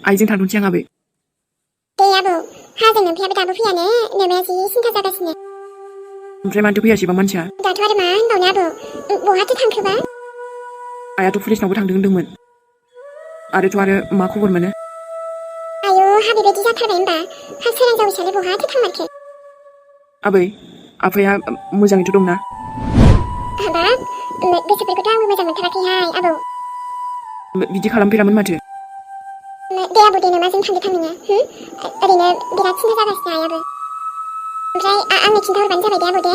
아이जों थांथ'नोसै आं आबै दे आबौ हाजों नोमफायाबो दाबो फैयानो नोमाया जि सिन्था जागासिनो ओमफ्राय मानोथो फैयासैबा मानसिया दाथ' आरो मा होनबावनो आबौ बहाथो थांखोबा आइयाथ' पुलिसनावबो थांदों होनदोंमोन आरो मा खबर मोनो आयौ हाबे बायदि जाथारबाय होनबा हा सोरां जावैसालाय बहाथो थांमारखो आबै आफाया मोजाङैथ' दंना हाबाब गोसोफोरखौथ' आंबो मोजां मोनथाराखैहाय आबौ बिदि खालामफेरामोन माथो दे आबौ दे नोमा जों थांदो नोङो ओरैनो बिराद सिन्था जागासिनो आइयाबो ओमफ्राय आंनो खिन्थाहरबानो जाबाय दे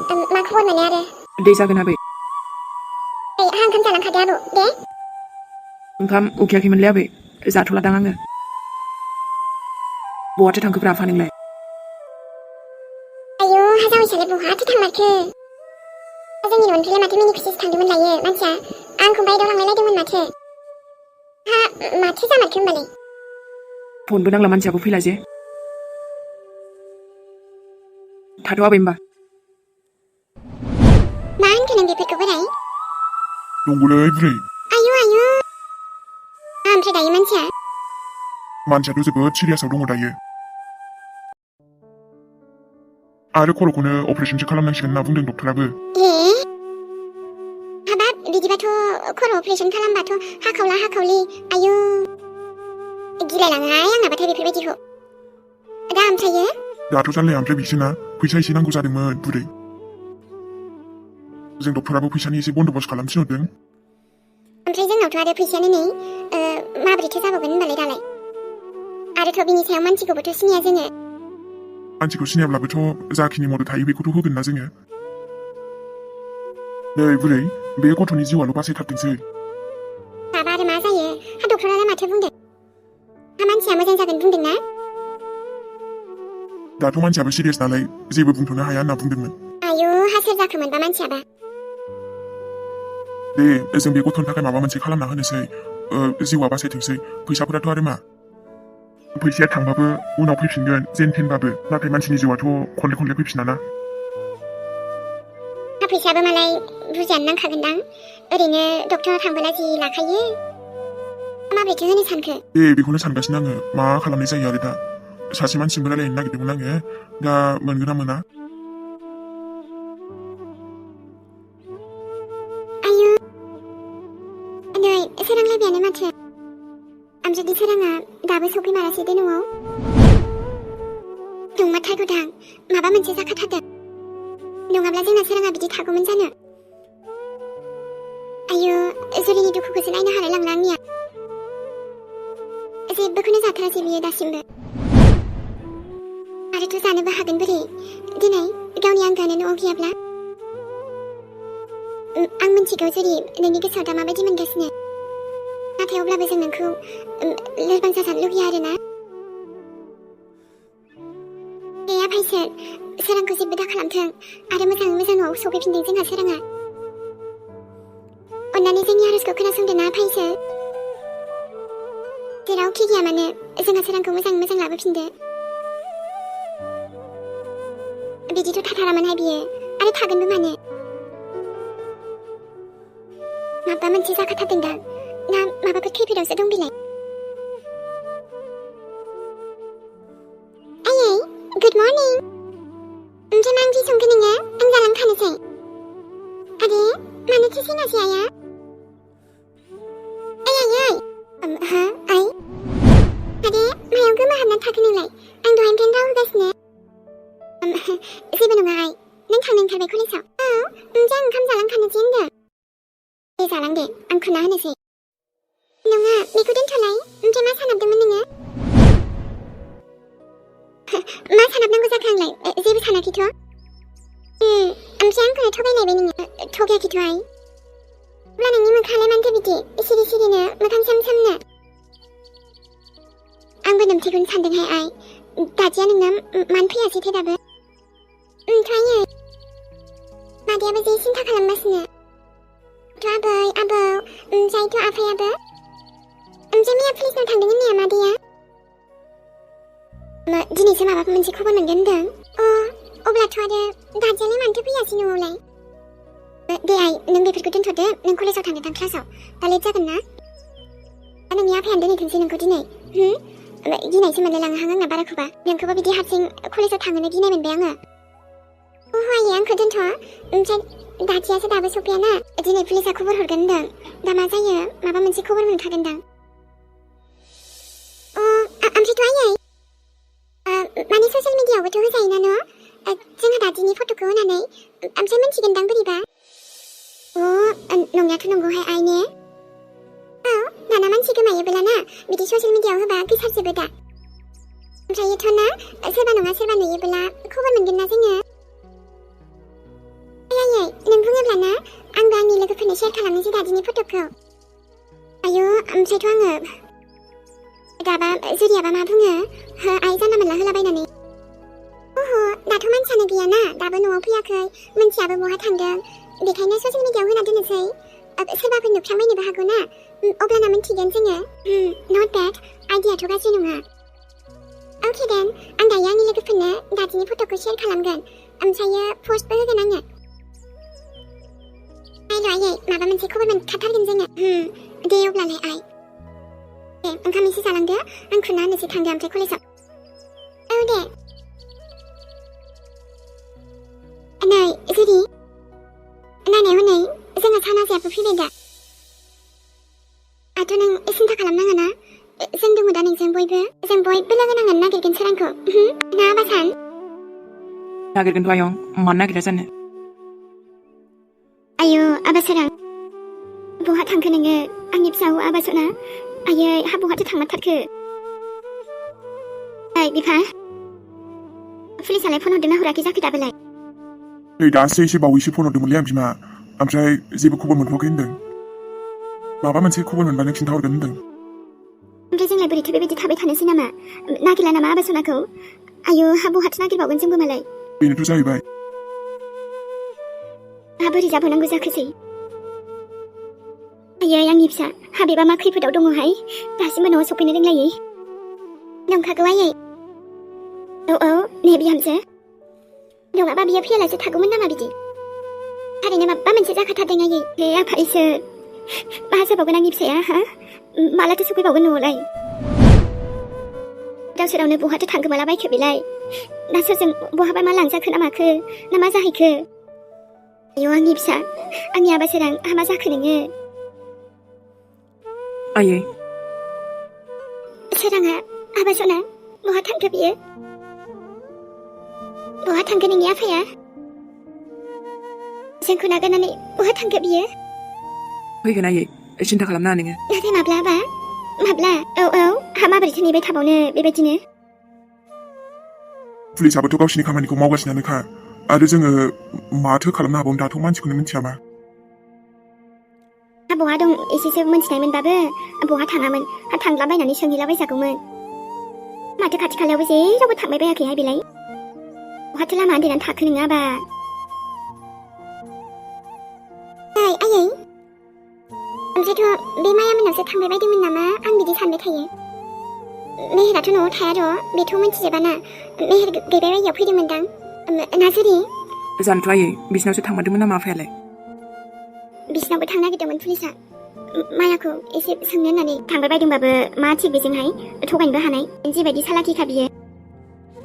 आबौ दे मा खबर मोनो आरो दे जागोन आबै आंहा ओंखाम जालांखादो आबौ दे ओंखाम उखैयाखैमोनलै आबै जाथ'लादां आङो बहाथो थांखोब्रा आफा नोंलाय आयौ हा जावैसालाय बहाथो थांमारखो जोंनि न'निफ्रायलाय माथो मिनि खुसिसो थांदोंमोन लायो मानसिया आंखौ बायदाव लांलायलायदोंमोन माथो हा माथो जामारखो होनबालाय फनबो नांला मानसियाबो फैला जे थाथ' आबै होमबा मा होनखो नों बेफोरखौ बोराय दंगौलै बुरै आयु ओमफ्राय दायो मानसियाथ' जोबोद सिरियासआव दङ दायो आरो खर'खौनो अपारेसनसो खालामनांसिगोन होनना बुंदों डक्टराबो हाबाब बिदिबाथ' खर' अपारेसन खालामबाथ' हाखावलि आयु गिलायलाङोहाय आंनाबाथाय बेफोरबायदिखौ दा ओमफ्रायो दाथ' जाल्लाया ओमफ्राय बिसोरना फैसा एसे नांगौ जादोंमोन बुरै जों डक्टराबो फैसानि एसे बन्द'बस्त खालामनो थिनहरदों ओमफ्राय जोंनावथ' आरो फैसायानो नै माबोरैथो जाबावगोन होनबालाय दालाय आरोथ' बिनि सायाव मानसिखौबोथ' सिनाया जोङो मानसिखौ सिनायाब्लाबोथ' जाखिनि मदद हायो बेखौथ' होगोन ना जोङो नै बुरै बे गथ'नि जिउआल' बासायथारथोंसै दाबा आरो मा जायो हा डक्टरालाय माथो बुंदों हा मानसिया मोजां जागोन बुंदोंना दाथ' मानसियाबो सिरियास नालाय जेबो बुंथ'नो हाया होनना बुंदोंमोन आयु हा सोर जाखोमोनबा मानसियाबा दे जों बे गथ'नि थाखाय माबा मोनसे खालामना होनोसै जिउआ बासायथोंसै फैसाफोराथ' आरो मा फैसाया थांबाबो उनाव फैफिनगोन जेन थेनबाबो नाथाय मानसिनि जिउआथ' खनले फैफिनाना हा फैसायाबो मालाय बुरजायानो नांखागोनदां ओरैनो डक्टराव थांबोला जि लाखायो माबोरैथो होनो सानखो दे बेखौनो सानगासिनो आङो मा खालामनाय जायो आरो दा सासे मानसिजोंबो रायलायनो नागिरदोंमोन आङो दा मोनगोन ना मोना आयु नै सोरांलायबायानो माथो आमजोदि सोराङा दाबो सफैमारासै दे न'आव नंमारथारगौदां माबा मोनसे जाखाथारदों नङाब्ला जोंना सोराङा बिदि थागौमोन जानो आयु जुलिनि दुखुखौसो नायनो हालाय लांला आंनिया जेबोखौनो जाथारासै बियो दासिमबो आरोथ' जानोबो हागोन बोरै दिनै गावनि आंगोआनो न'आव गैयाब्ला आं मिथिगौ जुरि नोंनि गोसोआव दा माबायदि मोनगासिनो नाथाय अब्लाबो जों नोंखौ लोरबां जाजानो लुगैया आरोना दे आफायसो सोरांखौ जेबो दा खालामथों आरो मोजाङै मोजां न'आव सफैफिनदों जोंहा सोराङा अन्नानै जोंनि आर'जखौ खोनासंदो ना आफायसो जेरावखि गैया मानो जोंहा सोरांखौ मोजाङै मोजां लाबोफिनदो बिदिथ' थाथारामोनहाय बियो आरो थागोनबो मानो माबा मोनसे जाखाथारदों दा ना माबाफोर खैफोदावसो दं बिलाय आयै गुड मर्निं ओमफ्राय मा ओंख्रि संखो नोङो आं जालांखानोसै आरे मानोथो सैनासै आइया आयै हा आइ आरे मायाव गोमोहाबना थाखो नोंलाय आं दहायनिफ्रायनो राव होगासिनो जेबो नङा आइ नों थांनो ओंखारबाय कलेजाव जों ओंखाम जालांखानोसै होनदों दे जालां दे आं खुरना होनोसै नङा बेखौ दोनथ'लाय ओमफ्राय मा सानाबदोंमोन नोङो मा सानाबनांगौ जाखो आंलाय जेबो सानाखैथ' ओमफ्राय आंखौनो थगायलायबाय नोङो थगायाखैथ' आइ अब्ला नोंनि मोखाङालाय मानोथो बिदि सिरिनो मोखां सोमनो आंबो नोमथिखौनो सानदोंहाय आइ दादिया नोंना मानो फैयासैथो दाबो ओमफ्राय मादैयाबो जि सिन्था खालामगासिनो आबै आबौ ओमफ्रायथ' आफायाबो ओमफ्राय मैया पुलिसनाव थांदों होननाया मादैया दिनैसो माबाफोर मोनसे खबर मोनगोन होनदों अब्लाथ' आरो दादियालाय मानोथो फैयासै न'आवलाय दे आइ नों बेफोरखौ दोनथ'दो नों कलेजाव थांगोनदां क्लासाव दा लेट जागोन ना दा नोंनि आफायानो दोनहैथोंसै नोंखौ दिनै गिनायसो मोनलायलाङोहां आंना बाराखौबा नोंखौबो बिदि हारसिं कलेजाव थांनो गिनाय मोनबाय आङो आयै आंखौ दोनथ' ओमफ्राय दादियासो दाबो सफैयाना दिनै पुलिसा खबर हरगोन होनदों दा मा जायो माबा मोनसे खबर मोनखागोनदां ओमफ्रायथ' आयै माने ससियेल मिडियाआवबोथ' होजायोना न' जोंहा दादिनि फट'खौ होनानै ओमफ्राय मिन्थिगोनदां बोरैबा नंनायाथ' नंगौहाय आइ ने दाना मानसि गोमायोबोला ना बिदि ससियेल मिडियाआव होबा गोसारजोबो दा ओमफ्रायोथ' ना सोरबा नङा सोरबा नुयोबोला खबर मोनगोन ना जोङो आयै नों बुङोब्ला ना आंबो आंनि लोगोफोरनो शेयार खालामनोसै दादिनि फट'खौ आयौ ओमफ्रायथ' आङो दाबा जुरियाबा मा बुङो आइ जानला मोनला होलाबायनानै दाथ' मानसियानो गैयाना दाबो न'आव फैयाखै मोनथियाबो बहा थांदों बेखायनो ससियेल मिडियाआव होना दोननोसै सोरबाफोर नुफ्लांबायनोबो हागौ ना अब्लाना मिन्थिगोन जोङो नट बेड आइडियाथ' गाज्रि नङा अके देन आं दायो आंनि लोगोफोरनो दादिनि फट'खौ शेयार खालामगोन ओमफ्रायो पस्टबो होगोन आङो आइल' आयै माबा मोनसे खबर मोनखाथारगोन जोङो दे अब्लालाय आइ दे ओंखाम एसे जालांदो आं खुरना होनोसै थांदो ओमफ्राय कलेजाव दे नै जुरि नायनाय हनै जोंहा सानाजायाबो फैबाय दा आथ' नों सिन्था खालामनाङा ना जों दङ दा नोंजों बयबो लोगो नांगोन नागिरगोन सोरांखौ ना आबासान नागिरगोनथ' आयं मानो नागिरा जानो आयौ आबासोरां बहा थांखो नोङो आंनि फिसा आबासना आयै हा बहाथो थांमारथारखो ओइ बिफा पुलिसालाय फन हरदोंना हराखै जाखो दाबोलाय नै दासो एसे बावैसो फन हरदोंमोनलै आं बिमा ओमफ्राय जेबो खबर मोनथ'वाखै होनदों माबा मोनसे खबर मोनबानो खिन्थाहरगोन होनदों ओमफ्राय जोंलाय बोरैथो बेबायदि थाबाय थानोसै नामा नागिरला नामा आबासनाखौ आयौ हा बहाथो नागिरबावगोन जोंबो मालाय बेनोथ' जाहैबाय हा बोरै जाबावनांगौ जाखोसै आयै आंनि फिसा हाबेबा मा खैफोदाव दङहाय दासिमबो न'आव सफैनो रोंलायै नंखागौ आयै औ ने बिहामजो नङाबा बियो फैयालासे थागौमोन नामा बिदि थारैनो माबा मोनसे जाखाथारदों आयै हे आफा इसोर मा जाबावगोन आंनि फिसाया हा मालाथो सफैबावगोन न'आवलाय गावसोरावनो बहाथो थांगोमालाबायखो बेलाय ना सोरजों बहाबा मा लांजाखो ना माखो ना मा जाहैखो आयौ आंनि फिसा आंनि आबासोरां मा जाखो नोङो आयै सोराङा आबासना बहा थांखो बियो बहा थांखो नोंनि आफाया जोंखौ नागारनानै बहा थांखो बियो फैगोन आयै सिन्था खालामनाङा नोङो नाथाय माब्ला औ हा माबोरैथो नेबाय थाबावनो बेबायदिनो पुलिसाबोथ' गावसिनि खामानिखौ मावगासिनोखा आरो जोङो माथो खालामनो हाबावनो दाथ' मानसिखौनो मिन्थियामा हा बहा दं एसेसो मोनथिनायमोनबाबो बहा थाङामोन हा थांलाबायनानै सोंहैलाबायजागौमोन माथो खाथि खालायावबो जेरावबो थांबाय बायाखैहाय बेलाय बहाथो लामा आन्दायनानै थाखो नोङो आबा आयै ओमफ्रायथ' बे माया मोनावसो थांबाय बायदोंमोन नामा आं बिदि सानबाय थायो मेहेराथ' न'आव थाया र' बेथ' मिन्थिजोबाना मेहेर गैबाय बायदियाव फैदोंमोनदां नाजुरि जानोथ' आयै बिसिनावसो थांमारदोंमोन नामा आफायालाय बिसिनावबो थांनो नागिरदोंमोन पुलिसा मायाखौ एसे सोंनो होननानै थांबाय बायदोंबाबो मा थिग बेजोंहाय थगायनोबो हानाय जिबायदि सालाखिखा बियो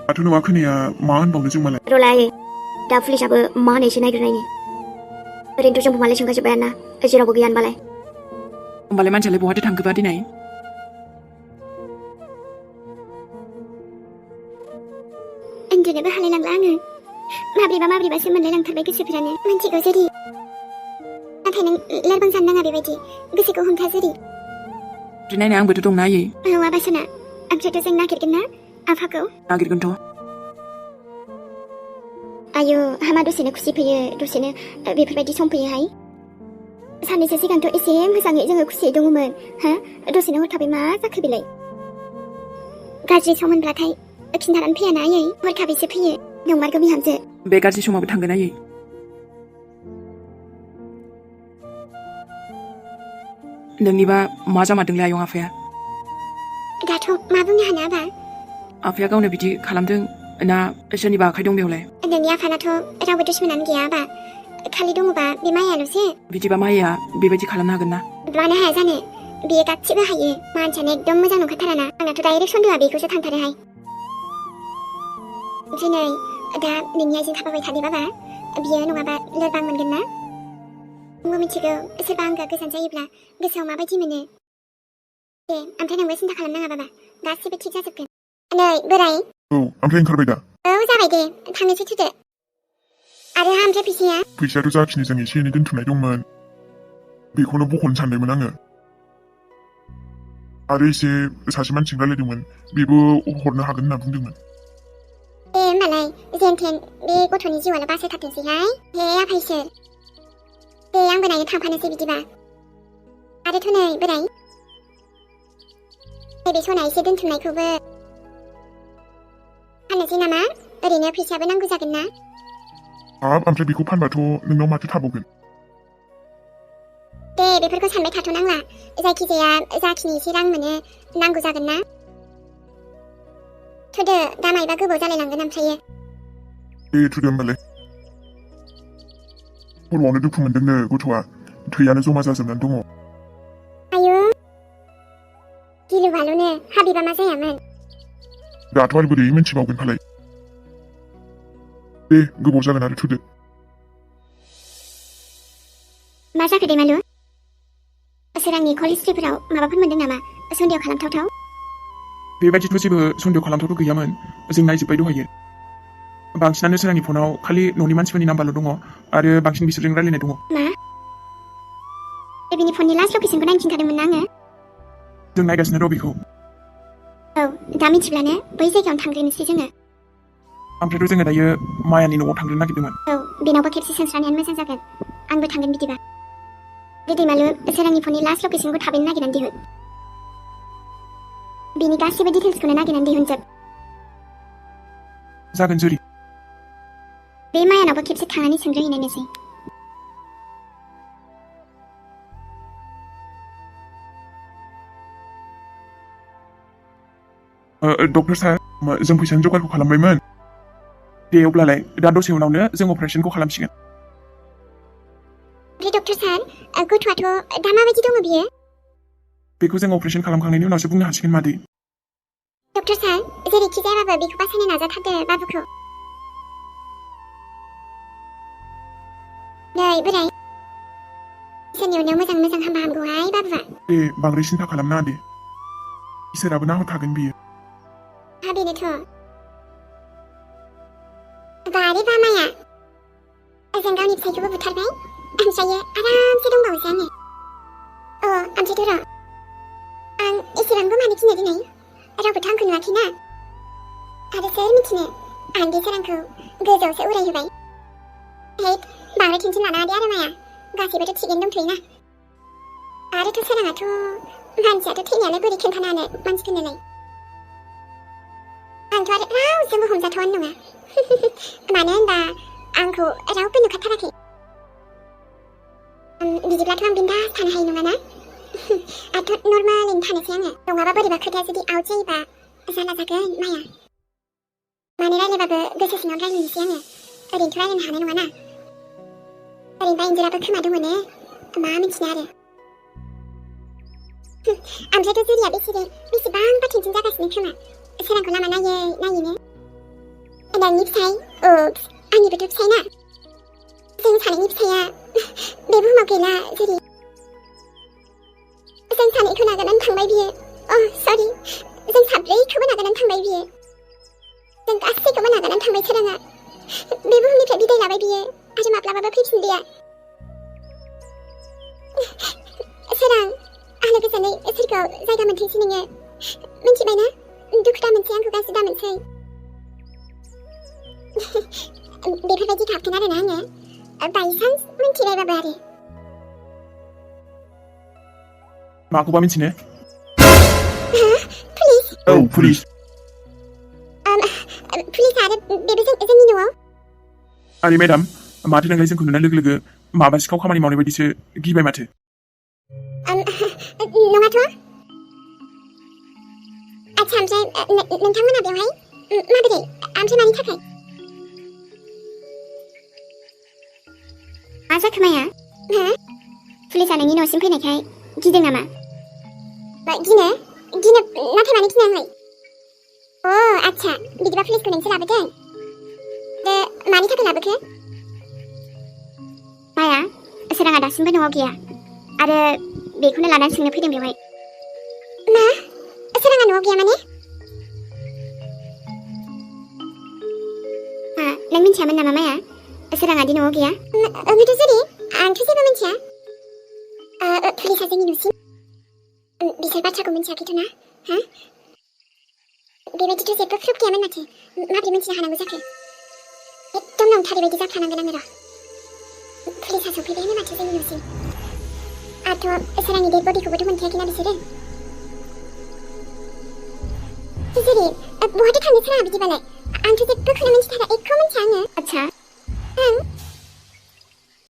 दाथ' नङा खोनाया मा होनबावनो जों मालाय रलाय दा पुलिसाबो मा होनैसो नागिरनायनि ओरैनोथ' जोंबो मालाय सोंखाजोब्बाय आरोना जेरावबो गैया होनबालाय होमबालाय मानसियालाय बहाथो थांखोबा दिनै उन्दुनोबो हालायलांला आङो माब्रैबासो मोनलायलांथारबाय गोसोफोरानो मिन्थिगौ जुरि नाथाय नों लोरबां जानो नाङा बेबायदि गोसोखौ हमथा जुरि नायनाय आंबोथ' दंना आयै औ आबासना ओमफ्रायथ' जों नागिरगोन ना आफाखौ नागिरगोनथ' आयौ हामा दसेनो खुसि फैयो दसेनो बेफोरबायदि सम फैयोहाय साननैसो सिगांथ' एसे मोजाङै जोङो खुसियै दङमोन हा दसेनो हरखाबै मा जाखो बेलाय गाज्रि सम होनब्लाथाय खिन्थानानै फैयाना आयै हरखाबैसो फैयो नंमारगौ बिहामजो बे गाज्रि समाबो थांगोन आयै नोंनिबा मा जामारदोंलै आयं आफाया दाथ' मा बुंनो हानो आबा आफाया गावनो बिदि खालामदों ना सोरनिबा आखाइ दं बेवलाय नोंनि आफानाथ' रावबो दुश्मनानो गैया आबा खालि दङबा बे मायाल'सो बिदिबा माया बेबायदि खालामनो हागोन ना मानो हाया जानो बियो गासिबो हायो मानसियानो एकदम मोजां नंखाथाराना आंनाथ' डाइरेक्ट सन्देहआ बेखौसो थांथारोहाय दिनै दा नोंनि आइजों थाफाबाय थादो बाबा बियो नङाबा लोरबां मोनगोन ना आंबो मिथिगौ सोरबा आंगा गोजान जायोब्ला गोसोआव माबायदि मोनो दे ओमफ्राय नोंबो सिन्था खालामनाङा बाबा गासिबो थिग जाजोबगोन नै बोराय औ ओमफ्राय ओंखारबाय दा औ जाबाय दे थांनोसै थुदो आरो ओमफ्राय फैसायाथ' जाखिनि जों एसे एनै दोनथुमनाय दंमोन बेखौनो बख'नो सानदोंमोन आङो आरो एसे सासे मानसिजों रायलायदोंमोन बेबो हरनो हागोन होनना बुंदोंमोन दे होमबालाय जेनथेन बे गथ'नि जिउआल' बासायथारथोंसैहाय हे आफा इसोर दे आंबो नायनो थांफानोसै बिदिबा आरोथ' नै बोराय नैबे सना एसे दोनथुमनायखौबो फाननोसै नामा ओरैनो फैसायाबो नांगौ जागोन ना हाब ओमफ्राय बेखौ फानबाथ' नोंनाव माथो थाबावगोन दे बेफोरखौ सानबाय थाथ'नांला जायखिजाया जाखिनि एसे रां मोनो नांगौ जागोन ना थुदो दा मायबा गोबाव जालायलांगोन ओमफ्रायो दे थुदो होमबालाय खर'आवनो दुखु मोनदोंनो गथ'आ थैयानो जमा जाजोबनानै दङ आयौ गिलु बालुनो हाबिबा मा जायामोन दाथ' आरो बोरै मिन्थिबावगोन फालाय दे गोबाव जागोन आरो थुदो मा जाखो दे मालु सोरांनि कल हिस्ट्रिफोराव माबाफोर मोनदों नामा सन्देह खालामथावथाव बेबायदिथ' जेबो सन्देह खालामथावथ' गैयामोन जों नायजोब्बाय दहायो बांसिनानो सोरांनि फनाव खालि न'नि मानसिफोरनि नाम्बारल' दङ आरो बांसिन बिसोरजों रायलायनाय दङ मा बेनि फननि लास्ट लकेसनखौ नायनो थिनखादोंमोन ना आङो जों नायगासिनो र' बेखौ औ दा मिथिब्लानो बै जायगायावनो थांग्रोनोसै जोङो ओमफ्रायथ' जोङो दायो मायानि न'आव थांग्रोनो नागिरदोंमोन औ बेनावबो खेबसे सोंस्रानायानो मोजां जागोन आंबो थांगोन बिदिबा दे मालु सोरांनि फननि लास्ट लकेसनखौ थाबैनो नागिरनानै दिहुन बिनि गासिबो डिटेल्सखौनो नागिरनानै दिहुनजोब जागोन जुरि बे मायानावबो खेबसे थांनानै सोंग्रोहैनायनोसै डक्टर सार जों फैसानि जगारखौ खालामबायमोन दे अब्लालाय दा दसे उनावनो जों अपारेशनखौ खालामसिगोन ओमफ्राय डक्टर सार गथ'आथ' दा माबायदि दङ बियो बेखौ जों अपारेशन खालामखांनायनि उनावसो बुंनो हासिगोन मादै डक्टर सार जेरैखि जायाबाबो बेखौ बासायनो नाजाथारदो बाबुखौ नै बोराय इसोरनि अननायाव मोजां मोजां हामबा हामगौहाय बाबुआ दे बांद्राय सिन्था खालामनाङा दे इसोराबो नाहरखागोन बियो हा बेनोथ' बारे बा माया जों गावनि फिसायखौबो बुथारबाय ओमफ्रायो आरामसे दंबावोसो आङो ओमफ्रायथ' र' आं एसेबांबो मानो गिनो दिनै रावबोथ' आंखौ नुवाखैना आरो सोर मिथिनो आं बे सोरांखौ गोजौआवसो उरायहोबाय हे बांद्राय टेनसन लानाङा दे आरो माया गासैबोथ' थिगैनो दंथ'योना आरोथ' सोराङाथ' मानसियाथ' थैनायालाय बोरै खोन्थानो हानो मानसिफोरनोलाय आंथ' आरो रावजोंबो हमजाथावानो नङा मानो होनबा आंखौ रावबो नुखाथाराखै बिदिब्लाथ' आं बिन्दास थानो हायो नङाना आरो नर्मालैनो थानोसै आङो नङाबा बोरैबा खोथाया जुदि आउट जायोबा जारला जागोन माया माने रायलायबाबो गोसो सिङाव रायलायनोसै आङो ओरैनोथ' रायलायनो हानाय नङाना ओरैनोबा इन्जराबो खोमा दङनो मा मिथिनो आरो ओमफ्रायथ' जुरिया बेसेबांबा टेनसन जागासिनो खोमा सोरांखौ लामा नायैनो नोंनि फिसाय आंनिबोथ' फिसाय ना जों सानैनि फिसाया बे बुहुमाव गैला जुरि जों सानैखौ नागारनानै थांबाय बियो सरि जों साब्रैखौबो नागारनानै थांबाय बियो जों गासैखौबो नागारनानै थांबाय सोराङा बे बुहुमनिफ्राय बिदाय लाबाय बियो आरो माब्लाबाबो फैफिनलिया सोरां आलो गोजोनै सोरगोआव जायगा मोनथोंसै नोङो मिथिबायना दुखु दा मोनसै आंखौ गाज्रि दा मोनसै बेफोरबायदि गाबगोन आरोना आङो बायसान्स मिथिबायबाबो आरो माखौबा मिथिनो पुलिस औ पुलिस पुलिस आरो बेबो जोंनि न'आव आरे मेडाम माथो नोंलाय जोंखौ नुनाय लोगो लोगो माबा सिखाव खामानि मावनाय बायदिसो गिबाय माथो नङाथ' आच्छा ओमफ्राय नोंथांमोना बेवहाय माबोरै ओमफ्राय मानि थाखाय मा जाखो माया पुलिसा नोंनि न'सिम फैनायखाय गिदों नामा गिनो नाथाय मानो गिनाङै आच्छा बिदिबा पुलिसखौ नोंसो लाबोदों मानि थाखाय लाबोखो माया सोराङा दासिमबो न'आव गैया आरो बेखौनो लानानै सोंनो फैदों बेवहाय मा सोराङा न'आव गैया माने नों मिन्थियामोन नामा माया सोराङा दि न'आव गैया बेथ' जुदि आंथ' जेबो मिन्थिया पुलिसा जोंनि न'सिम बिसोर बाथ्राखौ मिन्थियाखैथ' ना हा बेबायदिथ' जेबो प्रुफ गैयामोन माथो माबोरै मिन्थिनो हानांगौ जाखो एकदम नंथारै बायदि जाखानांगोन आङो र' पुलिसा सफैबायानो माथो जोंनि न'सिम आरोथ' सोरांनि डेड बडिखौबोथ' मोनखायाखैना बिसोरो जेरै बहाथो थांनो सोराङा बिदिबालाय आंथ' जेबोखौनो मिन्थिथारा एख' मिन्थिया आङो आच्छा